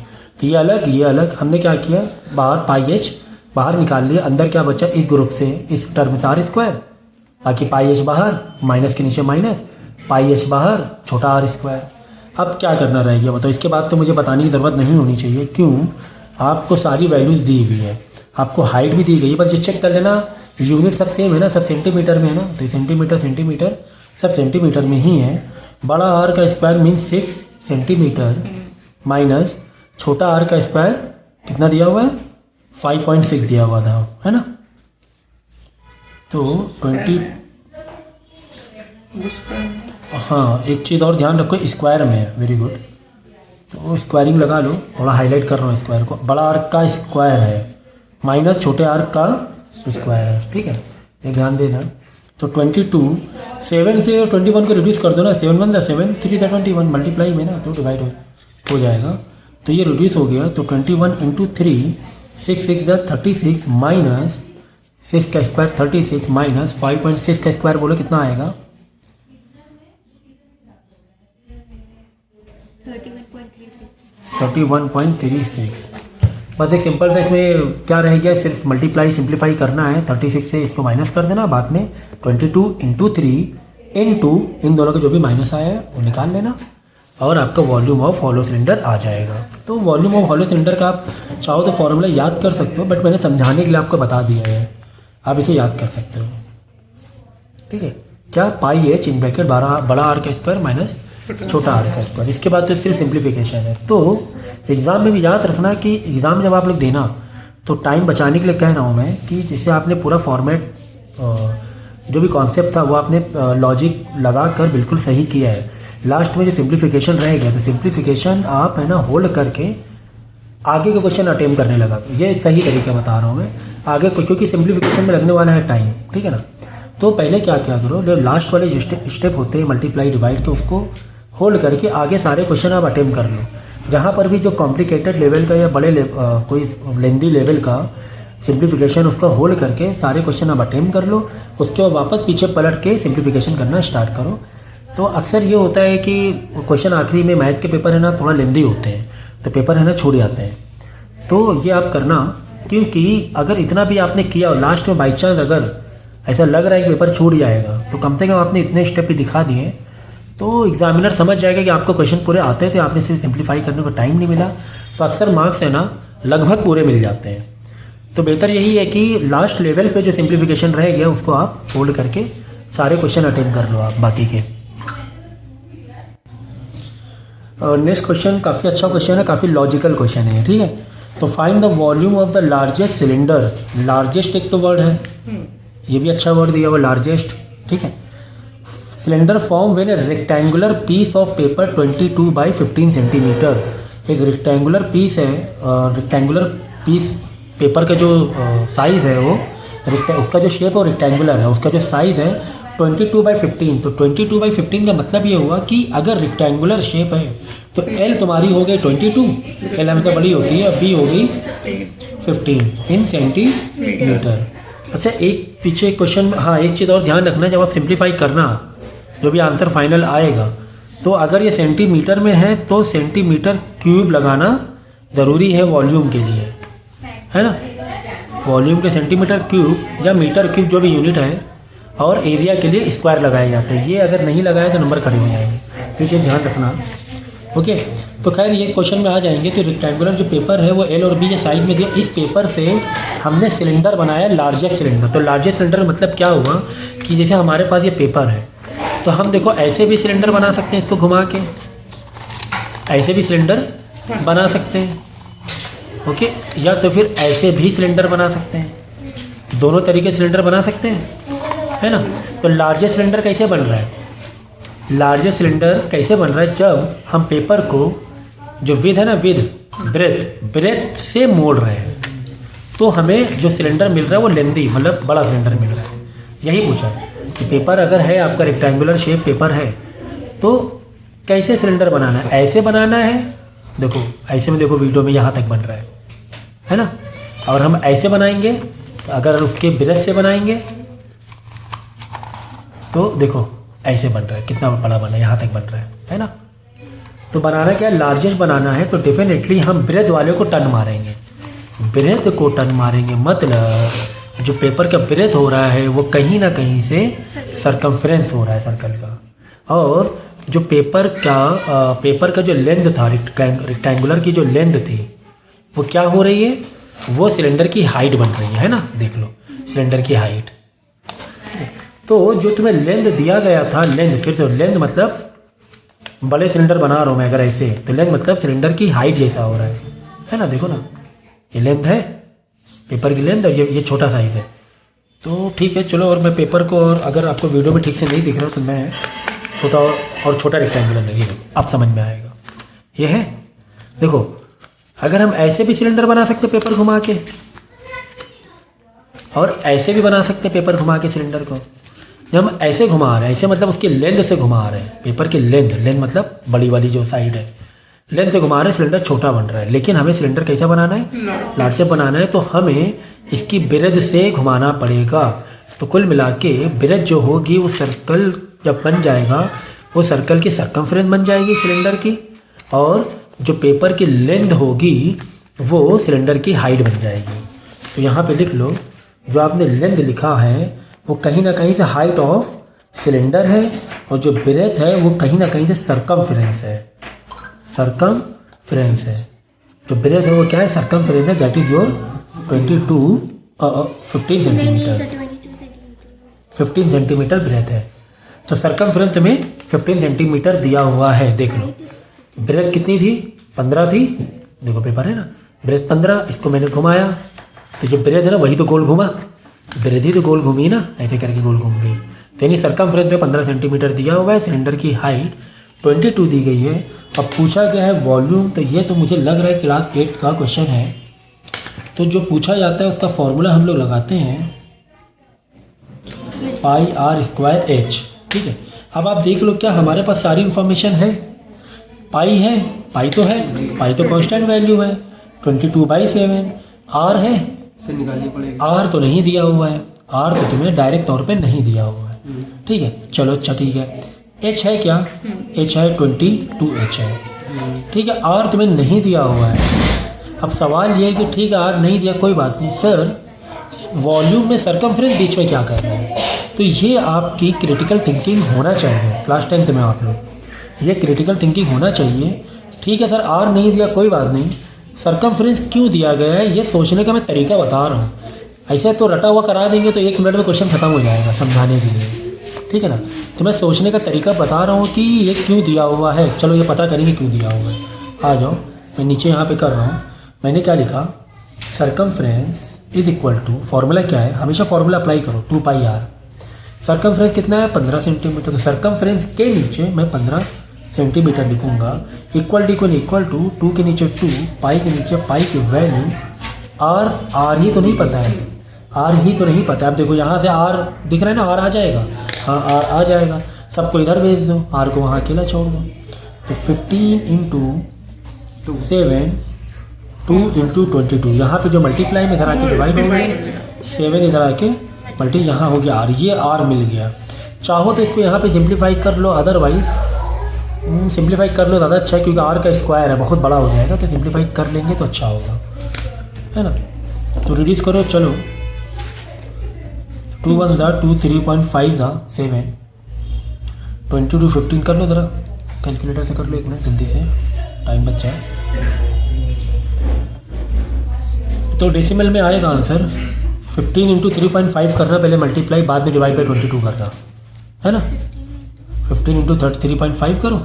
तो ये अलग, हमने क्या किया, बाहर पाई एच बाहर निकाल लिया, अंदर क्या बचा, इस ग्रुप से इस टर्म से आर स्क्वायर, बाकी पाई एच बाहर, माइनस के नीचे माइनस, पाई एच बाहर, छोटा आर स्क्वायर। अब क्या करना रह गया बताओ, इसके बाद तो मुझे बताने की ज़रूरत नहीं होनी चाहिए, क्यों, आपको सारी वैल्यूज़ दी हुई है, आपको हाइट भी दी गई है, बस ये चेक कर लेना यूनिट सब सेम है ना, सब सेंटीमीटर में है ना, तो सेंटीमीटर सब सेंटीमीटर में ही है। बड़ा आर का स्क्वायर मीन्स 6 सेंटीमीटर माइनस छोटा आर का स्क्वायर कितना दिया हुआ है, 5.6 दिया हुआ था, है ना। तो 20, हाँ एक चीज़ और ध्यान रखो, स्क्वायर में है, वेरी गुड, तो स्क्वायरिंग लगा लो, थोड़ा हाईलाइट कर रहा हूँ स्क्वायर को, बड़ा आर का स्क्वायर है माइनस छोटे आर का स्क्वायर है, ठीक है, ये ध्यान देना। तो 22, 7 से 21 को रिड्यूस कर दो ना, 7 1 7 3 21 मल्टीप्लाई में ना, तो डिवाइड हो जाएगा, तो ये रिड्यूस हो गया, तो 21 इंटू 3, 6 6 36 माइनस 6 का स्क्वायर 36 माइनस 5.6 का स्क्वायर बोलो कितना आएगा, 31.36। बस एक सिंपल सा इसमें क्या रह गया, सिर्फ मल्टीप्लाई सिंप्लीफाई करना है, 36 से इसको माइनस कर देना, बाद में 22 इंटू 3 इंटू इन दोनों का जो भी माइनस आया है वो निकाल लेना, और आपका वॉल्यूम ऑफ हॉलो सिलेंडर आ जाएगा। तो वॉल्यूम ऑफ हॉलो सिलेंडर का आप चाहो तो फॉर्मूला याद कर सकते हो, बट मैंने समझाने के लिए आपको बता दिया है, आप इसे याद कर सकते हो, ठीक है। क्या, पाई एच इन ब्रैकेट बड़ा आर का स्क्वायर माइनस छोटा आर का स्क्वायर, इसके बाद तो सिर्फ सिंप्लीफिकेशन है। तो एग्ज़ाम में भी याद रखना कि एग्ज़ाम जब आप लोग देना तो टाइम बचाने के लिए कह रहा हूँ मैं, कि जैसे आपने पूरा फॉर्मेट जो भी कॉन्सेप्ट था वो आपने लॉजिक लगा कर बिल्कुल सही किया है, लास्ट में जो सिंप्लीफिकेशन रह गया तो सिंप्लीफिकेशन आप है ना होल्ड करके आगे के क्वेश्चन अटेम्प्ट करने लगा, ये सही तरीका बता रहा हूँ मैं आगे, क्योंकि सिंप्लीफिकेशन में लगने वाला है टाइम, ठीक है ना। तो पहले क्या करो, जो लास्ट वाले जो स्टेप होते हैं मल्टीप्लाई डिवाइड के, उसको होल्ड करके आगे सारे क्वेश्चन आप अटेम्प्ट कर लो, जहाँ पर भी जो कॉम्प्लिकेटेड लेवल का या बड़े कोई लेंदी लेवल का सिंप्लीफिकेशन उसका होल्ड करके सारे क्वेश्चन आप अटेम्प्ट कर लो, उसके बाद वापस पीछे पलट के सिंप्लीफिकेशन करना स्टार्ट करो। तो अक्सर ये होता है कि क्वेश्चन आखिरी में मैथ के पेपर है ना थोड़ा लेंदी होते हैं, तो पेपर है ना छूट जाते हैं। तो ये आप करना, क्योंकि अगर इतना भी आपने किया और लास्ट में बाई चांस अगर ऐसा लग रहा है कि पेपर छूट जाएगा, तो कम से कम आपने इतने स्टेप भी दिखा दिए तो एग्जामिनर समझ जाएगा कि आपको क्वेश्चन पूरे आते थे, आपने सिर्फ सिंप्लीफाई करने को टाइम नहीं मिला। तो अक्सर मार्क्स है ना लगभग पूरे मिल जाते हैं। तो बेहतर यही है कि लास्ट लेवल पे जो सिंप्लीफिकेशन रह गया उसको आप होल्ड करके सारे क्वेश्चन अटेम्प्ट कर लो आप बाकी के। नेक्स्ट क्वेश्चन काफ़ी अच्छा क्वेश्चन है, काफ़ी लॉजिकल क्वेश्चन है, ठीक है। तो find the volume of the largest cylinder. Largest एक तो वर्ड है, ये भी अच्छा वर्ड दिया हुआ लार्जेस्ट, ठीक है। Cylinder form when a rectangular piece of paper 22 by 15 centimetre. एक रेक्टेंगुलर पीस है, रेक्टेंगुलर पीस पेपर का जो साइज़ है वो उसका जो शेप है वो रेक्टेंगुलर है, उसका जो साइज़ है 22 बाई 15। तो 22 बाई 15 का मतलब ये हुआ कि अगर रेक्टेंगुलर शेप है तो एल तुम्हारी हो गई 22, एल हमसे बड़ी होती है, बी हो गई 15 इन सेंटीमीटर। अच्छा एक पीछे क्वेश्चन, हाँ एक चीज़ और ध्यान रखना, जब आप सिंप्लीफाई करना जो भी आंसर फाइनल आएगा तो अगर ये सेंटीमीटर में है तो सेंटीमीटर क्यूब लगाना ज़रूरी है वॉल्यूम के लिए, है ना। वॉल्यूम के सेंटीमीटर क्यूब या मीटर क्यूब जो भी यूनिट है, और एरिया के लिए स्क्वायर लगाए जाते हैं। ये अगर नहीं लगाए तो नंबर खड़े हो जाएंगे, तो ये ध्यान रखना। ओके, तो खैर ये क्वेश्चन में आ जाएंगे। तो रेक्टेंगुलर जो पेपर है वो एल और बी ये साइज में दिया, इस पेपर से हमने सिलेंडर बनाया लार्जेस्ट सिलेंडर। तो लार्जेस्ट सिलेंडर मतलब क्या हुआ कि जैसे हमारे पास ये पेपर है तो हम देखो ऐसे भी सिलेंडर बना सकते हैं, इसको घुमा के ऐसे भी सिलेंडर बना सकते हैं, ओके, या तो फिर ऐसे भी सिलेंडर बना सकते हैं। दोनों तरीके सिलेंडर बना सकते हैं, है ना। तो लार्जेस्ट सिलेंडर कैसे बन रहा है, लार्जेस्ट सिलेंडर कैसे बन रहा है, जब हम पेपर को जो विद है ना, विद ब्रेथ से मोड़ रहे हैं तो हमें जो सिलेंडर मिल रहा है वो लेंदी मतलब बड़ा सिलेंडर मिल रहा है। यही पूछा है कि पेपर अगर है आपका रेक्टेंगुलर शेप पेपर है तो कैसे सिलेंडर बनाना है, ऐसे बनाना है, देखो ऐसे में देखो वीडियो में यहाँ तक बन रहा है ना। और हम ऐसे बनाएंगे, अगर उसके ब्रश से बनाएंगे तो देखो ऐसे बन रहा है, कितना बड़ा बना है, यहाँ तक बन रहा है ना। तो बनाना क्या है, लार्जेस्ट बनाना है तो डेफिनेटली हम ब्रेथ वाले को टर्न मारेंगे, ब्रेथ को टर्न मारेंगे, मतलब जो पेपर का ब्रेथ हो रहा है वो कहीं ना कहीं से सरकमफ्रेंस हो रहा है सर्कल का। और जो पेपर का जो लेंथ था रेक्टेंगुलर की जो लेंथ थी वो क्या हो रही है, वो सिलेंडर की हाइट बन रही है ना। देख लो सिलेंडर की हाइट, तो जो तुम्हें लेंथ दिया गया था, लेंथ फिर से लेंथ मतलब बड़े सिलेंडर बना रहा हूँ मैं अगर ऐसे, तो लेंथ मतलब सिलेंडर की हाइट जैसा हो रहा है ना। देखो ना ये लेंथ है पेपर की लेंथ और ये छोटा साइज है। तो ठीक है चलो, और मैं पेपर को, और अगर आपको वीडियो में ठीक से नहीं दिख रहा तो मैं छोटा और छोटा रेक्टेंगुलर लगेगा, आप समझ में आएगा। ये है देखो, अगर हम ऐसे भी सिलेंडर बना सकते पेपर घुमा के, और ऐसे भी बना सकते पेपर घुमा के सिलेंडर को। जब हम ऐसे घुमा रहे हैं, ऐसे मतलब उसकी लेंथ से घुमा रहे हैं, पेपर की लेंथ मतलब बड़ी वाली जो साइड है, लेंथ से घुमा रहे हैं, सिलेंडर छोटा बन रहा है। लेकिन हमें सिलेंडर कैसा बनाना है, लार्ज बनाना है, तो हमें इसकी ब्रेथ से घुमाना पड़ेगा। तो कुल मिला के ब्रेथ जो होगी वो सर्कल जब बन जाएगा, वो सर्कल की सर्कमफ्रेंस बन जाएगी सिलेंडर की, और जो पेपर की लेंथ होगी वो सिलेंडर की हाइट बन जाएगी। तो यहाँ पे लिख लो, जो आपने लेंथ लिखा है वो कहीं ना कहीं से हाइट ऑफ सिलेंडर है, और जो ब्रेथ है वो कहीं ना कहीं से सरकमफ्रेंस है, सरकमफ्रेंस है। जो ब्रेथ है वो क्या है, सरकमफ्रेंस है, that is your 15 centimetre breath है। तो सरकमफ्रेंस में 15 सेंटीमीटर दिया हुआ है। देख लो ब्रेथ कितनी थी, 15 थी, देखो पेपर है ना, ब्रेथ 15, इसको मैंने घुमाया तो जो ब्रेथ है ना वही तो गोल घुमा, ब्रेथ ही तो गोल घूमी ना, ऐसे करके गोल घूम गई। तो यानी सर्कमफ्रेंस में 15 सेंटीमीटर दिया हुआ है, सिलेंडर की हाइट 22 दी गई है। अब पूछा गया है वॉल्यूम, तो ये तो मुझे लग रहा है क्लास 8 का क्वेश्चन है। तो जो पूछा जाता है उसका फॉर्मूला हम लोग लगाते हैं πr²h, ठीक है। अब आप देख लो क्या हमारे पास सारी इन्फॉर्मेशन है, पाई है, पाई तो है, पाई तो कांस्टेंट वैल्यू है, 22/7, आर है से निकालनी पड़ेगी, आर तो नहीं दिया हुआ है, आर तो तुम्हें डायरेक्ट तौर पे नहीं दिया हुआ है, ठीक है। चलो अच्छा ठीक है, एच है क्या, एच है 22H है, ठीक है। आर तुम्हें नहीं दिया हुआ है। अब सवाल ये है कि ठीक है आर नहीं दिया, कोई बात नहीं सर, वॉल्यूम में सरकमफ्रेंस बीच में क्या कर रहे हैं। तो ये आपकी क्रिटिकल थिंकिंग होना चाहिए क्लास 10th में आप लोग, ये क्रिटिकल थिंकिंग होना चाहिए। ठीक है सर आर नहीं दिया, कोई बात नहीं, सरकमफ्रेंस क्यों दिया गया है ये सोचने का मैं तरीका बता रहा हूँ। ऐसे तो रटा हुआ करा देंगे तो 1 मिनट में क्वेश्चन खत्म हो जाएगा समझाने के लिए, ठीक है ना। तो मैं सोचने का तरीका बता रहा हूँ कि ये क्यों दिया हुआ है। चलो ये पता करेंगे क्यों दिया हुआ है। आ जाओ, मैं नीचे यहाँ पे कर रहा हूँ, मैंने क्या लिखा, circumference is equal to, formula क्या है, हमेशा फॉर्मूला अप्लाई करो, 2πr। सरकमफ्रेंस कितना है, 15 सेंटीमीटर। तो सरकमफ्रेंस के नीचे मैं 15 सेंटीमीटर लिखूंगा, इक्वल टू 2 के नीचे 2, पाई के नीचे पाई की वैल्यू, आर ही तो नहीं पता है, आर ही तो नहीं पता है। अब देखो यहाँ से आर दिख रहा है ना, आर आ जाएगा, हाँ आर आ जाएगा, सबको इधर भेज दो, आर को वहाँ अकेला छोड़ दो। तो 15 × 7 2 × 22, यहाँ पे जो मल्टीप्लाई में इधर आके डिवाइड हो गया, 7 इधर आके मल्टी यहाँ हो गया आर, ये आर मिल गया। चाहो तो इसको यहाँ पे सिंप्लीफाई कर लो, अदरवाइज सिंप्लीफाई कर लो ज़्यादा अच्छा है, क्योंकि आर का स्क्वायर है बहुत बड़ा हो जाएगा, तो सिंप्लीफाई कर लेंगे तो अच्छा होगा, है ना। तो रिड्यूस करो, चलो 2 1 2 3.5 7, 22 15 कर लो ज़रा, कैलकुलेटर से कर लो, 1 मिनट जल्दी से, टाइम बच जाए। तो डेसिमल में आएगा आंसर 15 × 3.5 करना, पहले मल्टीप्लाई, बाद में डिवाइड बाई 22 करना, है ना। 15 × 3.5 करो,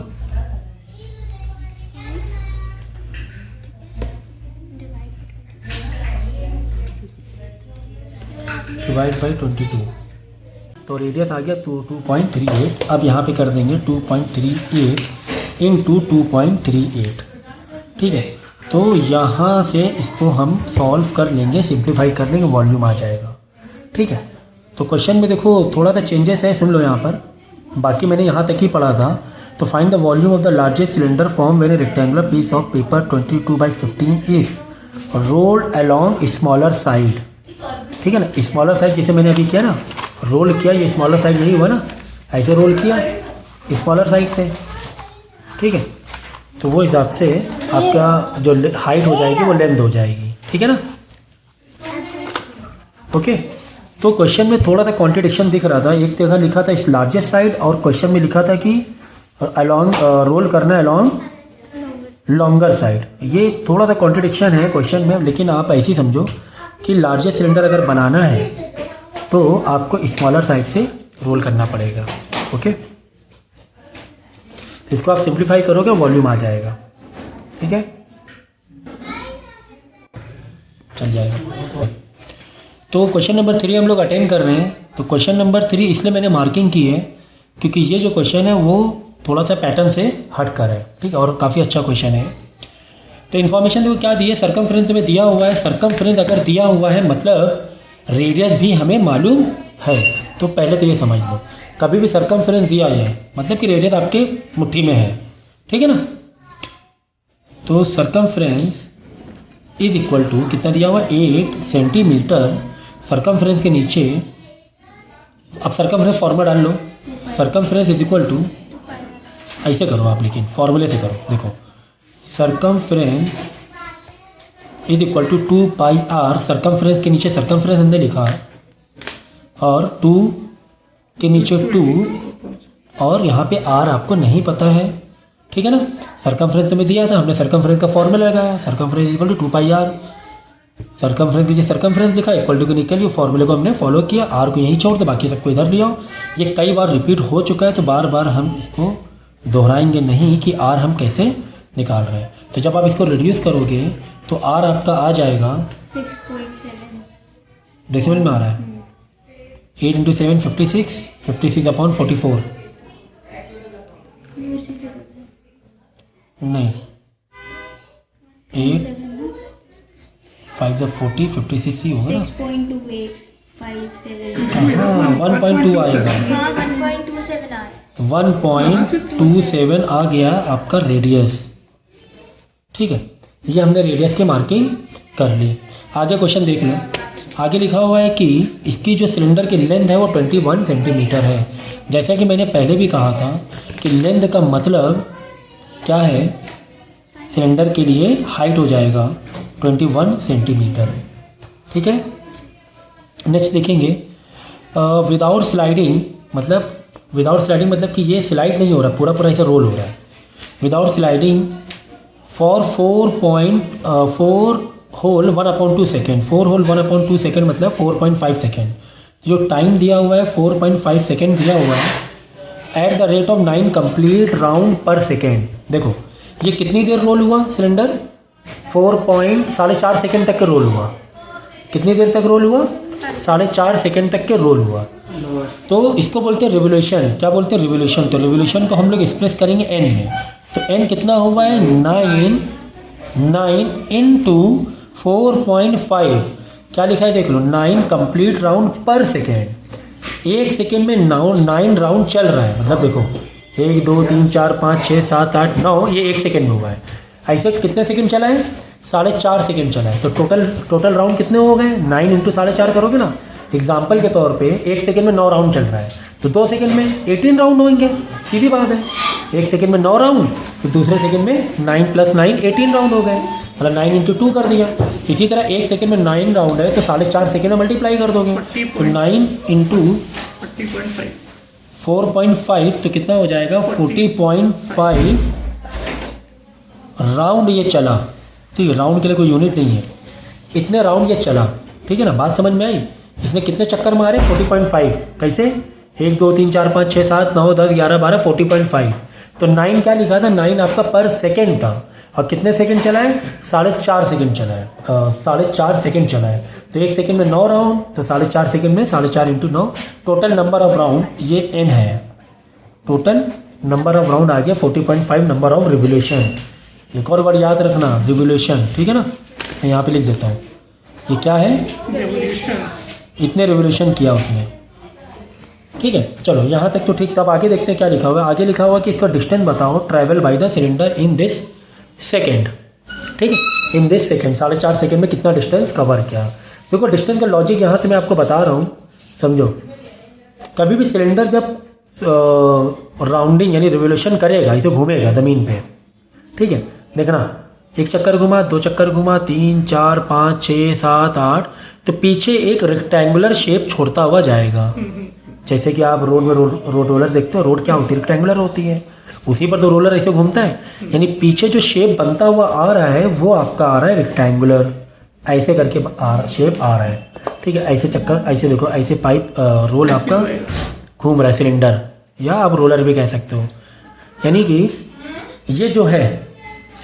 डिवाइड बाई 22, तो रेडियस आ गया 2.38। अब यहाँ पे कर देंगे 2.38 × 2.38, ठीक है। तो यहाँ से इसको हम सॉल्व कर लेंगे, सिंप्लीफाई कर लेंगे, वॉल्यूम आ जाएगा, ठीक है। तो क्वेश्चन में देखो थोड़ा सा चेंजेस है, सुन लो यहाँ पर, बाकी मैंने यहाँ तक ही पढ़ा था। तो find the volume of the largest cylinder form when a rectangular piece of paper 22/15 is rolled along smaller side, ठीक है ना। स्मॉलर साइड जैसे मैंने अभी किया ना, रोल किया, ये स्मॉलर साइड यही हुआ ना, ऐसे रोल किया स्मॉलर साइड से, ठीक है। तो वो हिसाब से आपका जो हाइट हो जाएगी वो लेंथ हो जाएगी, ठीक है ना, ओके। तो क्वेश्चन में थोड़ा सा कॉन्ट्रडिक्शन दिख रहा था, एक जगह लिखा था इस लार्जेस्ट साइड और क्वेश्चन में लिखा था कि अलॉन्ग रोल करना है अलॉन्ग लॉन्गर साइड। ये थोड़ा सा कॉन्ट्रडिक्शन है क्वेश्चन में, लेकिन आप ऐसी समझो कि लार्जेस्ट सिलेंडर अगर बनाना है तो आपको स्मॉलर साइड से रोल करना पड़ेगा, ओके। तो इसको आप सिंप्लीफाई करोगे, वॉल्यूम आ जाएगा, ठीक है, चल जाएगा। तो क्वेश्चन नंबर 3 हम लोग अटेंड कर रहे हैं। तो क्वेश्चन नंबर 3 इसलिए मैंने मार्किंग की है क्योंकि ये जो क्वेश्चन है वो थोड़ा सा पैटर्न से हट कर है, ठीक है, और काफ़ी अच्छा क्वेश्चन है। तो इन्फॉर्मेशन देखो क्या दी है, सरकमफ्रेंस में दिया हुआ है, सरकमफ्रेंस अगर दिया हुआ है मतलब रेडियस भी हमें मालूम है। तो पहले तो ये समझ लो, कभी भी सरकमफ्रेंस दिया है मतलब कि रेडियस आपके मुट्ठी में है, ठीक है ना। तो सरकमफ्रेंस इज इक्वल टू कितना दिया हुआ, 8 सेंटीमीटर। सरकमफ्रेंस के नीचे, अब सरकमफ्रेंस फॉर्मूला डाल लो, सरकमफ्रेंस इज इक्वल टू, ऐसे करो आप, लेकिन फॉर्मूले से करो, देखो circumference is equal to 2πr, circumference के नीचे सरकमफ्रेंस हमने लिखा और 2 के नीचे 2 और यहाँ पे r आपको नहीं पता है, ठीक है ना। सरकमफ्रेंस तो में दिया था, हमने सरकमफ्रेंस का फॉर्मूला लगाया, circumference is equal to 2πr, circumference के नीचे सरकमफ्रेंस लिखा, इक्वल टू के निकल, फॉर्मूले को हमने फॉलो किया, r को यहीं छोड़ दो, बाकी सबको इधर ले आओ। ये कई बार रिपीट हो चुका है तो बार बार हम इसको दोहराएंगे नहीं कि r हम कैसे निकाल रहे हैं। तो जब आप इसको रिड्यूस करोगे तो r आपका आ जाएगा 6.7, डेसिमल में आ रहा है, 8 × 7 56, 56/44, नहीं 8 5 40 56 ही होगा ना, 6.2857, हाँ 1.2 आएगा, हाँ 1.27 आ रहा है। 1.27 आ गया आपका रेडियस, ठीक है। ये हमने रेडियस की मार्किंग कर ली। आगे क्वेश्चन देख लो, आगे लिखा हुआ है कि इसकी जो सिलेंडर की लेंथ है वो 21 सेंटीमीटर है। जैसा कि मैंने पहले भी कहा था कि लेंथ का मतलब क्या है, सिलेंडर के लिए हाइट हो जाएगा 21 सेंटीमीटर। ठीक है, नेक्स्ट देखेंगे विदाउट स्लाइडिंग मतलब कि ये स्लाइड नहीं हो रहा, पूरा पूरा ऐसे रोल हो रहा है। Without sliding for 4 whole 1/2 second. 4 whole 1/2 second मतलब 4.5 सेकेंड। जो टाइम दिया हुआ है 4.5 सेकेंड दिया हुआ है at the rate of 9 complete round पर सेकेंड। देखो ये कितनी देर रोल हुआ सिलेंडर, 4.4 सेकेंड तक के रोल हुआ। कितनी देर तक रोल हुआ, 4.5 सेकेंड तक के रोल हुआ। तो इसको बोलते हैं रिवोल्यूशन। क्या बोलते हैं, रिवोल्यूशन। तो रिवोल्यूशन को हम लोग एक्सप्रेस करेंगे एन में। तो एन कितना हुआ है, 9 इंटू 4.5। क्या लिखा है देख लो, 9 कंप्लीट राउंड पर सेकेंड। एक सेकेंड में 9 राउंड चल रहा है, मतलब देखो 1 2 3 4 5 6 7 8 9, ये एक सेकेंड में हुआ है। ऐसे कितने सेकेंड चला है, 4.5 सेकेंड चला है। तो टोटल राउंड कितने हो गए, 9 इंटू 4.5 करोगे ना। एग्जाम्पल के तौर पे एक सेकेंड में 9 राउंड चल रहा है, तो 2 सेकेंड में 18 राउंड होंगे। सीधी बात है, एक सेकेंड में 9 राउंड, तो दूसरे सेकेंड में 9 + 9 18 राउंड हो गए, मतलब 9 इंटू 2 कर दिया। इसी तरह एक सेकेंड में 9 राउंड है, तो 4.5 सेकेंड में मल्टीप्लाई कर दोगे, तो 9 इंटू 4.5 तो कितना हो जाएगा, 40.5 राउंड ये चला। ठीक है, राउंड के लिए कोई यूनिट नहीं है, इतने राउंड ये चला। ठीक है ना, बात समझ में आई। इसने कितने चक्कर मारे, 40.5। कैसे, 1 2 3 4 5 6 7 9 10 11 12 40.5। तो 9 क्या लिखा था, 9 आपका पर सेकेंड था। और कितने सेकेंड चला है, 4.5 सेकेंड चला है, 4.5 सेकेंड चला है। तो एक सेकेंड में 9 राउंड, तो 4.5 सेकेंड में 4.5 into 9, total number of round ये n है। टोटल नंबर ऑफ राउंड आ गया 40.5 नंबर ऑफ रिवोल्यूशन। एक और वर्ड याद रखना, रिवोल्यूशन। ठीक है ना, मैं यहाँ पे लिख देता हूँ, ये क्या है, इतने रिवोल्यूशन किया उसने। ठीक है, चलो यहाँ तक तो ठीक। तब आगे देखते हैं क्या लिखा हुआ है। आगे लिखा हुआ कि इसका डिस्टेंस बताओ, travel by the cylinder in this second. ठीक है, इन दिस सेकेंड, 4.5 सेकेंड में कितना डिस्टेंस कवर किया। देखो डिस्टेंस का लॉजिक यहाँ से मैं आपको बता रहा हूँ, समझो। कभी भी सिलेंडर जब राउंडिंग यानी रिवोल्यूशन करेगा, इसे घूमेगा ज़मीन पे, ठीक है, देखना, एक चक्कर घुमा, 2 चक्कर घुमा, 3 4 5 6 7 8, तो पीछे एक रेक्टेंगुलर शेप छोड़ता हुआ जाएगा। जैसे कि आप रोड में रोड रोलर देखते हो, रोड क्या होती है, रेक्टेंगुलर होती है, उसी पर तो रोलर ऐसे घूमता है। यानी पीछे जो शेप बनता हुआ आ रहा है वो आपका आ रहा है रेक्टेंगुलर, ऐसे करके शेप आ रहा है। ठीक है, ऐसे चक्कर, ऐसे देखो, ऐसे पाइप रोल आपका घूम रहा है, सिलेंडर, या आप रोलर भी कह सकते हो। यानी कि ये जो है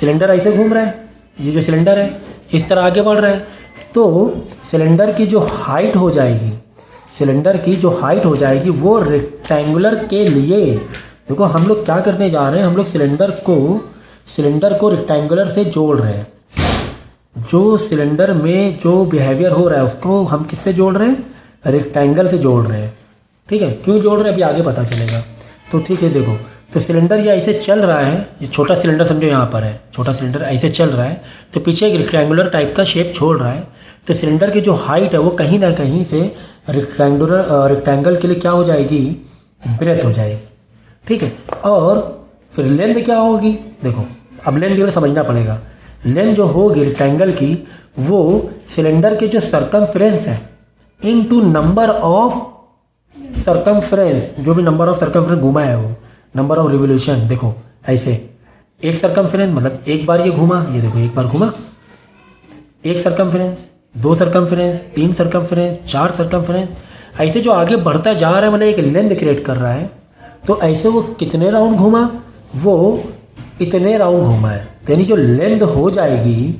सिलेंडर ऐसे घूम रहा है, ये जो सिलेंडर है इस तरह आगे बढ़ रहा है। तो सिलेंडर की जो हाइट हो जाएगी, सिलेंडर की जो हाइट हो जाएगी वो रेक्टेंगुलर के लिए, देखो हम लोग क्या करने जा रहे हैं, हम लोग सिलेंडर को रेक्टेंगुलर से जोड़ रहे हैं। जो सिलेंडर में जो बिहेवियर हो रहा है उसको हम किससे जोड़ रहे हैं, रेक्टेंगल से जोड़ रहे हैं। ठीक है, क्यों जोड़ रहे हैं अभी आगे पता चलेगा। तो ठीक है, देखो, तो सिलेंडर ये ऐसे चल रहा है, ये छोटा सिलेंडर समझो यहाँ पर है, छोटा सिलेंडर ऐसे चल रहा है, तो पीछे एक रेक्टेंगुलर टाइप का शेप छोड़ रहा है। तो सिलेंडर की जो हाइट है वो कहीं ना कहीं से रेक्टेंगल के लिए क्या हो जाएगी, ब्रेथ हो जाएगी। ठीक है, और फिर लेंथ क्या होगी, देखो अब लेंथ के लिए समझना पड़ेगा। लेंथ जो होगी रेक्टेंगल की, वो सिलेंडर के जो सरकमफ्रेंस है इनटू नंबर ऑफ सरकमफ्रेंस, जो भी नंबर ऑफ सरकमफ्रेंस घुमा है वो नंबर ऑफ रिवोल्यूशन। देखो ऐसे एक सरकमफ्रेंस मतलब एक बार ये घुमा, ये देखो एक बार घुमा, एक सरकमफ्रेंस, 2 सरकमफ्रेंस, 3 सरकमफ्रेंस, 4 सरकमफ्रेंस, ऐसे जो आगे बढ़ता जा रहा है, मतलब एक लेंथ क्रिएट कर रहा है। तो ऐसे वो कितने राउंड घूमा, वो इतने राउंड घूमा है। तो यानी जो लेंथ हो जाएगी,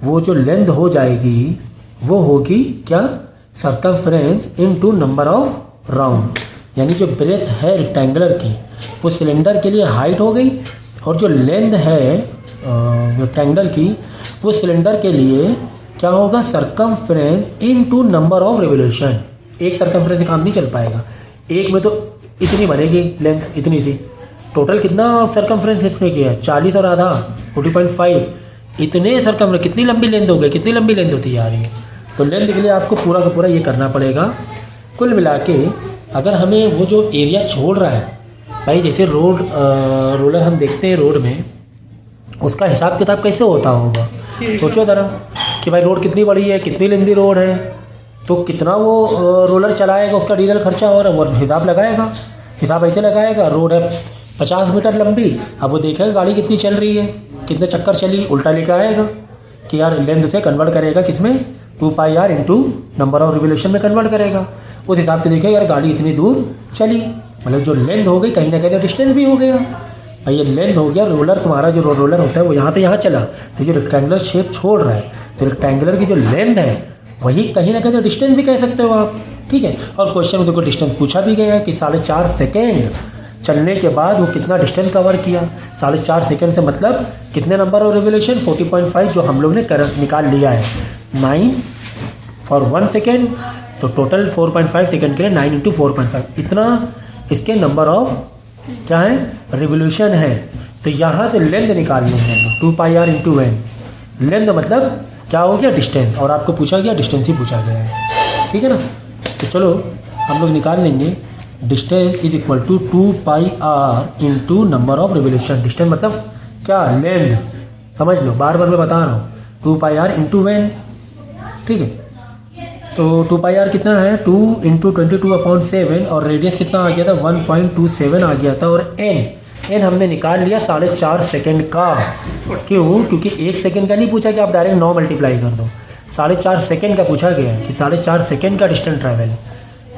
वो जो लेंथ हो जाएगी वो होगी क्या, circumference into number of round. यानी जो ब्रेथ है रेक्टेंगुलर की वो सिलेंडर के लिए हाइट हो गई, और जो लेंथ है रेक्टेंगल की वो सिलेंडर के लिए क्या होगा, circumference into number of revolution. एक सरकमफ्रेंस से काम नहीं चल पाएगा, एक में तो इतनी बनेगी लेंथ, इतनी सी। टोटल कितना सरकमफ्रेंस इसने किया, 40 और आधा 40.5, इतने सरकमफ्रेंस, कितनी लंबी लेंथ हो गई, कितनी लंबी लेंथ होती जा रही है। तो लेंथ के लिए आपको पूरा का पूरा ये करना पड़ेगा। कुल मिला के अगर हमें वो जो एरिया छोड़ रहा है भाई, जैसे रोलर हम देखते हैं रोड में, उसका हिसाब किताब कैसे होता होगा? सोचो ज़रा कि भाई रोड कितनी बड़ी है, कितनी लंबी रोड है, तो कितना वो रोलर चलाएगा, उसका डीजल खर्चा हो रहा है, वो हिसाब लगाएगा। हिसाब ऐसे लगाएगा, रोड है 50 मीटर लंबी, अब वो देखेगा गाड़ी कितनी चल रही है, कितने चक्कर चली, उल्टा लेकर आएगा कि यार लेंथ से कन्वर्ट करेगा किसमें, 2πr into number of revolution में कन्वर्ट करेगा। उस हिसाब से देखेगा यार गाड़ी इतनी दूर चली, मतलब जो लेंथ हो गई कहीं ना कहीं डिस्टेंस भी हो गया भाई। ये लेंथ हो गया, रोलर तुम्हारा जो रोलर होता है वो यहाँ से यहाँ चला, तो जो रेक्टेंगुलर शेप छोड़ रहा है, तो रेक्टेंगुलर की जो लेंथ है वही कहीं ना कहीं डिस्टेंस भी कह सकते हो आप, ठीक है। और क्वेश्चन में देखो डिस्टेंस पूछा भी गया है कि 4.5 सेकेंड चलने के बाद वो कितना डिस्टेंस कवर किया। 4.5 सेकेंड से मतलब कितने नंबर ऑफ रिवोल्यूशन, 40.5 जो हम लोग ने निकाल लिया है। 9 फॉर 1 सेकेंड, तो टोटल 4.5 सेकेंड के लिए 9 इंटू 4.5 इतना इसके नंबर ऑफ क्या है, रिवोल्यूशन है। तो यहाँ से लेंथ निकाल लेंगे 2πr इंटू एन। लेंथ मतलब क्या हो गया, डिस्टेंस, और आपको पूछा गया डिस्टेंस ही पूछा गया है, ठीक है ना। तो चलो हम लोग निकाल लेंगे distance is equal to 2πr into number of revolution. Distance मतलब क्या, लेंथ, समझ लो, बार बार मैं बता रहा हूँ, 2πr इंटू एन, ठीक है। तो 2πr कितना है, 2 इंटू 22/7, और रेडियस कितना आ गया था, 1.27 आ गया था, और एन हमने निकाल लिया 4.5 सेकेंड का। क्यों? क्योंकि 1 सेकेंड का नहीं पूछा कि आप डायरेक्ट 9 मल्टीप्लाई कर दो, 4.5 सेकेंड का पूछा गया है कि 4.5 सेकेंड का डिस्टेंस ट्रैवल।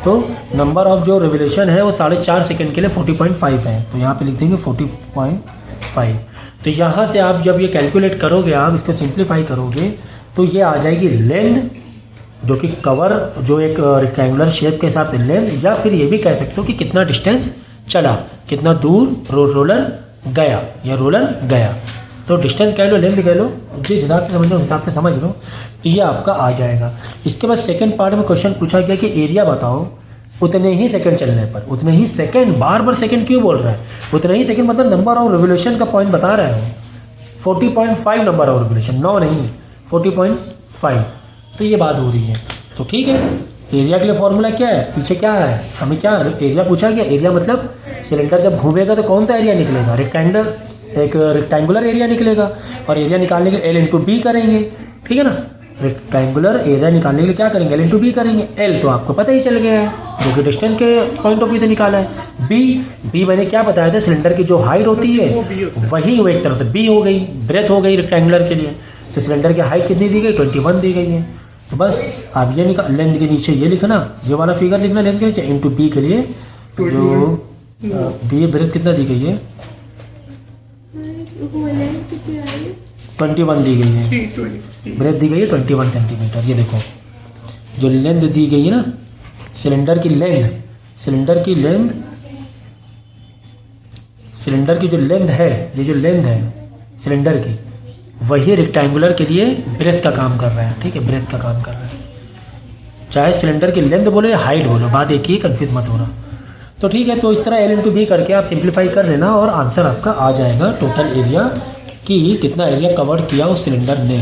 तो नंबर ऑफ जो रिवोल्यूशन है वो 4.5 सेकेंड के लिए 40.5 है, तो यहाँ पे लिख देंगे 40.5। तो यहाँ से आप जब ये कैलकुलेट करोगे, आप इसको सिंप्लीफाई करोगे, तो ये आ जाएगी लेंथ, जो कि कवर जो एक रेक्टेंगुलर शेप के हिसाब से लेंथ, या फिर ये भी कह सकते हो कि कितना डिस्टेंस चला, कितना दूर रोलर गया या रोलर गया। तो डिस्टेंस कह लो, लेंथ कह लो, जिस हिसाब से समझ लो हिसाब से समझ लो, तो ये आपका आ जाएगा। इसके बाद सेकंड पार्ट में क्वेश्चन पूछा गया कि एरिया बताओ उतने ही सेकंड चलने पर, उतने ही सेकंड, बार बार सेकंड क्यों बोल रहा है, उतने ही सेकंड मतलब नंबर ऑफ रिवोल्यूशन का पॉइंट बता रहा है, 40.5 नंबर ऑफ रिवोल्यूशन, 9 नहीं 40.5। तो ये बात हो रही है। तो ठीक है, एरिया के लिए फॉर्मूला क्या है, पीछे क्या है, हमें क्या एरिया पूछा गया। एरिया मतलब सिलेंडर जब घूमेगा तो कौन सा एरिया निकलेगा, रेक्टेंगुलर एरिया निकलेगा, और एरिया निकालने के लिए एल इंटू बी करेंगे, ठीक है ना। रेक्टेंगुलर एरिया निकालने के लिए क्या करेंगे, एल इंटू बी करेंगे। एल तो आपको पता ही चल गया है, जो कि डिस्टेंस के पॉइंट ऑफ व्यू से निकाला है। बी मैंने क्या बताया था, सिलेंडर की जो हाइट होती है वही वो एक तरह से बी हो गई, ब्रेथ हो गई रेक्टेंगुलर के लिए। तो सिलेंडर की हाइट कितनी दी गई, 21 दी गई है। तो बस आप ये निकाल, लेंथ के नीचे ये लिखना, ये वाला फिगर लिखना लेंथ के नीचे, इंटू बी के लिए जो बी ब्रेथ कितना दी गई है, 21 दी गई है, ब्रेथ दी गई है 21 सेंटीमीटर। ये देखो जो लेंथ दी गई है ना, सिलेंडर की जो लेंथ है, ये जो लेंथ है सिलेंडर की, वही रेक्टेंगुलर के लिए ब्रेथ का काम कर रहा है, ठीक है, ब्रेथ का काम कर रहा है। चाहे सिलेंडर की लेंथ बोलो या हाइट बोलो, बात एक ही, कंफ्यूज मत होना। तो ठीक है, तो इस तरह एल इंटू बी करके आप सिंप्लीफाई कर लेना, और आंसर आपका आ जाएगा टोटल एरिया कि कितना एरिया कवर किया उस सिलेंडर ने।